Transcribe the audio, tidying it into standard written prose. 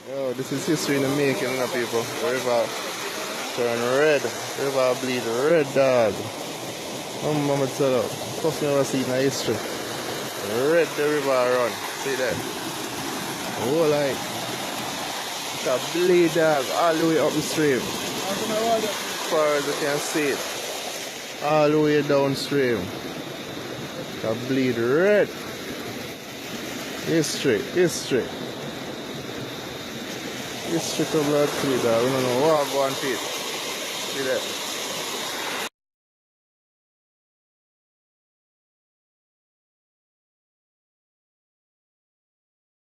Yo, this is history in the making, you know, people. The river turn red. The river bleed red, dog. Mama tell you, first never see in history. Red the river run. See that? Oh, like, it's a bleed, dog, all the way up the stream. As far as you can see it. All the way downstream. It's a bleed red. History, history. History to blood to it, dog. We don't know what I'm going to eat. See that?